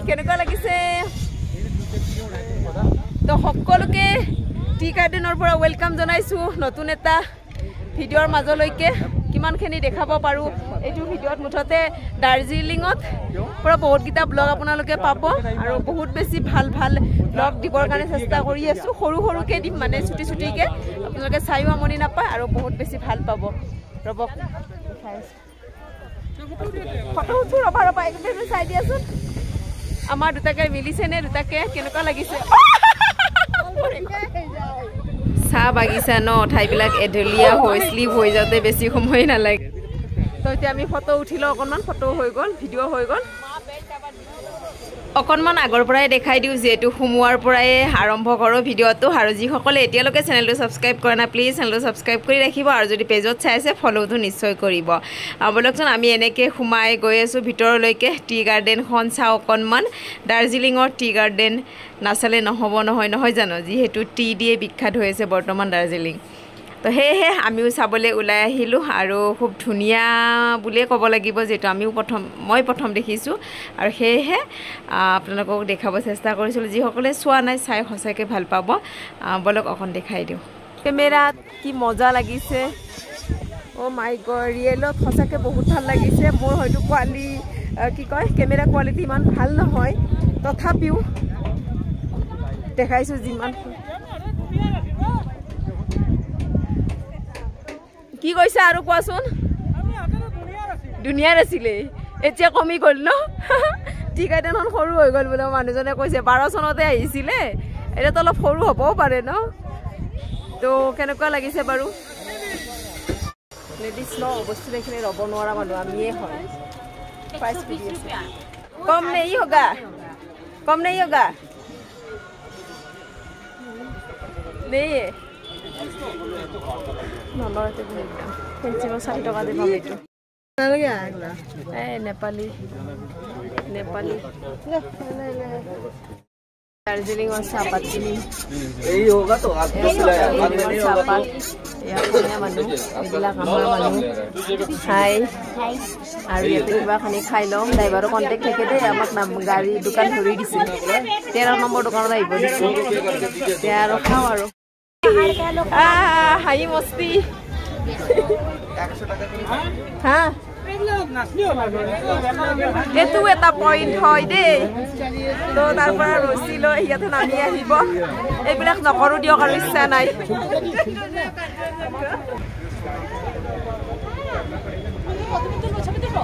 কেনেকুৱা লাগিছে তো সকলোকে টি গাৰ্ডেনৰ পৰা ওয়েলকাম জনাইছো নতুন এটা ভিডিঅ'ৰ মাজলৈকে কিমানখিনি দেখাব পাৰো এইটো ভিডিঅ'ত মুঠতে দাৰ্জিলিঙত পৰা বহুত কিটা ব্লগ আপোনালোকে পাব আৰু বহুত বেছি ভাল ভাল ব্লগ দিবৰ কাৰণে চেষ্টা কৰি আছো সৰু সৰুকে দিম মানে ছুটি ছুটিকে আপোনালোকে চাইও আমনি নাপায় আৰু বহুত বেছি ভাল পাব ৰব ফটো উঠো ৰবা একদম চাই দিয়াচোন আমাৰ দুটাকে মিলিছে নে দুটাকে কেনেকুৱা লাগিছে চাহ বাগিচা ন ঠাইবিলাক এঢলীয়া হৈ স্লিপ হৈ যাওঁতে বেছি সময় নালাগে তো এতিয়া আমি ফটো উঠিলো অকণমান ফটো হৈ গ'ল ভিডিঅ' হৈ গ'ল অকণমান আগৰ পৰাই দেখাই দিওঁ যিহেতু সোমোৱাৰ পৰাই আৰম্ভ কৰোঁ ভিডিঅ'টো আৰু যিসকলে এতিয়ালৈকে চেনেলটো ছাবস্ক্ৰাইব কৰা নাই প্লিজ চেনেলটো ছাবস্ক্ৰাইব কৰি ৰাখিব আৰু যদি পেজত চাই আছে ফ'ল'টো নিশ্চয় কৰিব ব'লকচোন আমি এনেকৈ সোমাই গৈ আছোঁ ভিতৰলৈকে টি গাৰ্ডেনখন চাওঁ অকণমান দাৰ্জিলিঙৰ টি গাৰ্ডেন নাচালে নহ'ব নহয় জানো যিহেতু টি দিয়ে বিখ্যাত হৈ আছে বৰ্তমান দাৰ্জিলিং তো সেয়েহে আমিও চাবলৈ ওলাই আহিলোঁ আৰু খুব ধুনীয়া বুলিয়ে ক'ব লাগিব যিহেতু মই প্ৰথম দেখিছোঁ আৰু সেয়েহে আপোনালোকক দেখাব চেষ্টা কৰিছিলোঁ যিসকলে চোৱা নাই চাই সঁচাকৈ ভাল পাব বলক অকণ দেখাই দিওঁ কেমেৰাত কি মজা লাগিছে অ' মাই গড ৰিয়েলত সঁচাকৈ বহুত ভাল লাগিছে মোৰ হয়তো কেমেৰা কোৱালিটি ইমান ভাল নহয় তথাপিও দেখাইছোঁ যিমান কি কৈছে আৰু কোৱাচোন দুনিয়াৰ আছিলে এতিয়া কমি গ'ল ন টি গাৰ্ডেনখন সৰু হৈ গ'ল বোলে মানুহজনে কৈছে 12 চনতে আহিছিলে এতিয়াতো অলপ সৰু হ'বও পাৰে ন তো কেনেকুৱা লাগিছে বাৰু লেডিজ ন বস্তু দেখিলে ৰ'ব নোৱাৰা মানুহ আমিয়ে হয় কম নেই হোগা নেই নলয়তে ফেঞ্চিঙৰ 60 টকা দিব এইটো নেপালী দাৰ্জিলিঙৰ চাহপাত কিনিম চাহপাত মানুহ এইবিলাক আমাৰ মানুহ খাই আৰু ইয়াতে কিবাখিনি খাই লওঁ ড্ৰাইভাৰৰ কণ্টেক্ট থাকে দেই আমাক গাড়ী দোকান ধৰি দিছে 13 নম্বৰ দোকানত আহিব দিছে এতিয়া আৰু খাওঁ আৰু হাঁহি মস্তি হা এইটো এটা পইণ্ট হয় দেই তো তাৰ পৰা ৰচি লৈ ইয়াতে নামি আহিব এইবিলাক নকৰোঁ দিয়ক আৰু ইচ্ছা নাই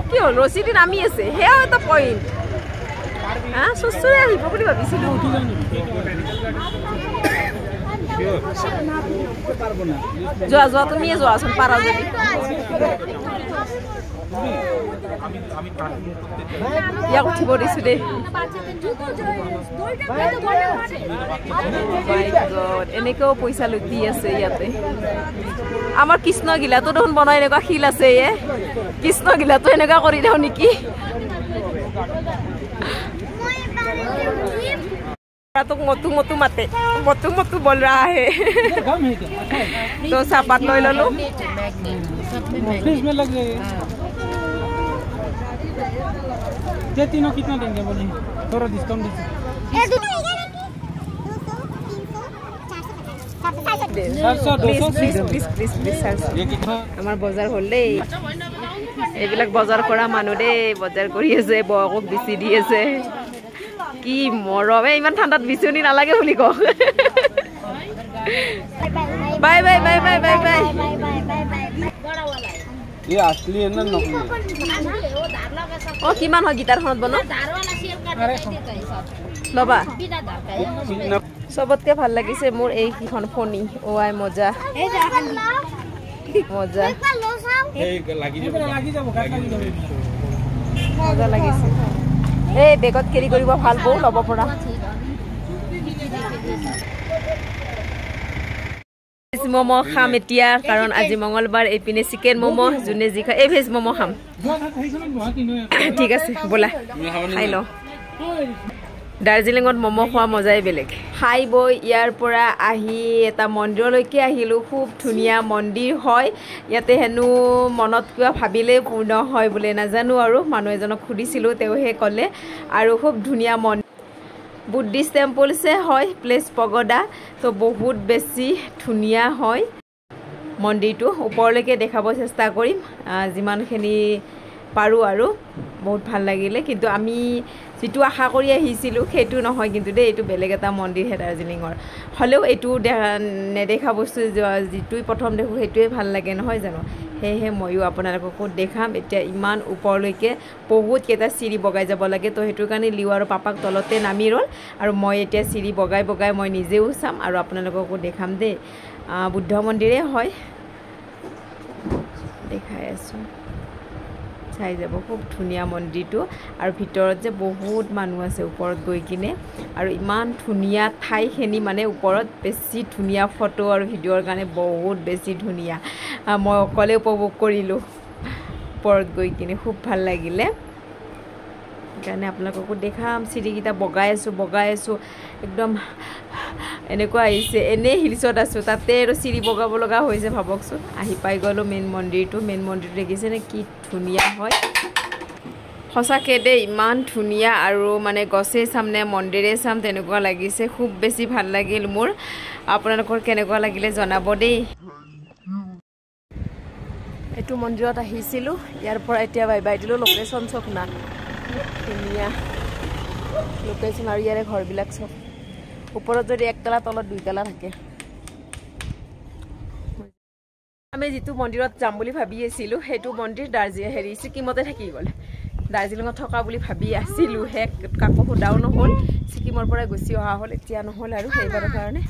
কি হ'ল ৰচি দি নামি আছে সেয়াও এটা পইণ্ট হা চুচুৰে আহিব বুলি ভাবিছিলোঁ যোৱা তুমিয়ে যোৱাচোন পাৰা যদি ইয়াক উঠিব দিছো দেই এনেকেও পইচা লুটি আছে ইয়াতে আমাৰ কৃষ্ণগিলাটো দেখোন বনাই এনেকুৱা শিল আছে কৃষ্ণগিলাটো এনেকুৱা কৰি দিওঁ নেকি মতো মাতে মতো বল रहा है तो चाहपात লৈ ললো में लग जाएगा ये तीनों कितना देंगे बोलिए थोड़ा डिस्काउंट दीजिए আমাৰ বজাৰ হ'ল দেই এইবিলাক বজাৰ কৰা মানুহ দেই বজাৰ কৰি আছে বয়কক বেছি দি আছে কি মৰমে ইমান ঠাণ্ডাত বিচনি নালাগে বুলি কওঁ bye bye bye bye bye bye ये असली है ना नकली ओ किमान हो गिटारखনত বনো লবা সবতকে ভাল লাগিছে মোৰ এই কিখন ফনি ওআই মজা মজা এই লাগি যাব মজা লাগিছে এই বেগত কেৰি কৰিব ভাল বউ লব পৰা मोमो खाम एतिया कारण आज मंगलबार एपिने चिकेन मोमो जुने जी खा ए भेज मोमो खाम ठीक আছে बोला खाइ लो দাৰ্জিলিঙত ম'ম' খোৱা মজাই বেলেগ খাই বৈ ইয়াৰ পৰা আহি এটা মন্দিৰলৈকে আহিলোঁ খুব ধুনীয়া মন্দিৰ হয় ইয়াতে হেনো মনত কিবা ভাবিলেই পূৰ্ণ হয় বোলে নাজানো আৰু মানুহ এজনক সুধিছিলোঁ তেওঁহে ক'লে আৰু খুব ধুনীয়া মন্দিৰ বুদ্ধিষ্ট টেম্পলছে হয় প্লেচ পগোডা তো বহুত বেছি ধুনীয়া হয় মন্দিৰটো ওপৰলৈকে দেখাব চেষ্টা কৰিম যিমানখিনি পাৰোঁ আৰু বহুত ভাল লাগিলে কিন্তু আমি যেটো আশা কৰি আহিছিলোঁ সেইটো নহয় কিন্তু দেই এইটো বেলেগ এটা মন্দিৰ হে দাৰ্জিলিঙৰ হলেও এইটো নেদেখা বস্তু যেটো প্ৰথম দেখো সেইটোৱে ভাল লাগে নহয় জানো হেহে ময়ো আপোনালোকক দেখাম এতিয়া ইমান ওপৰলৈকে বহুত কেইটা চিৰি বগাই যাব লাগে তো হেতুৰ কাৰণে লিও আৰু পাপাক তলতে নামি ৰল আৰু মই এতিয়া চিৰি বগাই বগাই মই নিজেও চাম আৰু আপোনালোকক দেখাম দেই বুদ্ধ মন্দিৰে হয় দেখাই আছো চাই যাব খুব ধুনীয়া মন্দিৰটো আৰু ভিতৰত যে বহুত মানুহ আছে ওপৰত গৈ কিনে আৰু ইমান ধুনীয়া ঠাইখিনি মানে ওপৰত বেছি ধুনীয়া ফটো আৰু ভিডিঅ'ৰ কাৰণে বহুত বেছি ধুনীয়া মই অকলে উপভোগ কৰিলোঁ ওপৰত গৈ কিনে খুব ভাল লাগিলে সেইকাৰণে আপোনালোককো দেখাম চিৰিকেইটা বগাই আছোঁ একদম এনেকুৱা আহিছে এনেই হিলছত আছোঁ তাতে আৰু চিৰি বগাব লগা হৈছে ভাবকচোন আহি পাই গ'লোঁ মেইন মন্দিৰটো দেখিছেনে কি ধুনীয়া হয় সঁচাকৈ দেই ইমান ধুনীয়া আৰু মানে গছে চাম নে মন্দিৰে চাম তেনেকুৱা লাগিছে খুব বেছি ভাল লাগিল মোৰ আপোনালোকৰ কেনেকুৱা লাগিলে জনাব দেই এইটো মন্দিৰত আহিছিলোঁ ইয়াৰ পৰা এতিয়া বাই বাই দিলোঁ লোকেশ্যন চক না ধুনীয়া লোকেশ্যন আৰু ইয়াৰে ঘৰবিলাক চব ওপৰত যদি একতলা তলত দুইতলা থাকে আমি যেটো মন্দিৰত যাম বুলি ভাবি আছিলোঁ সেইটো মন্দিৰ ছিকিমতে থাকি গ'ল দাৰ্জিলিঙত থকা বুলি ভাবি আছিলোঁ কাকো সোধাও নহ'ল ছিকিমৰ পৰা গুচি অহা হ'ল এতিয়া নহ'ল আৰু সেইবাৰৰ কাৰণে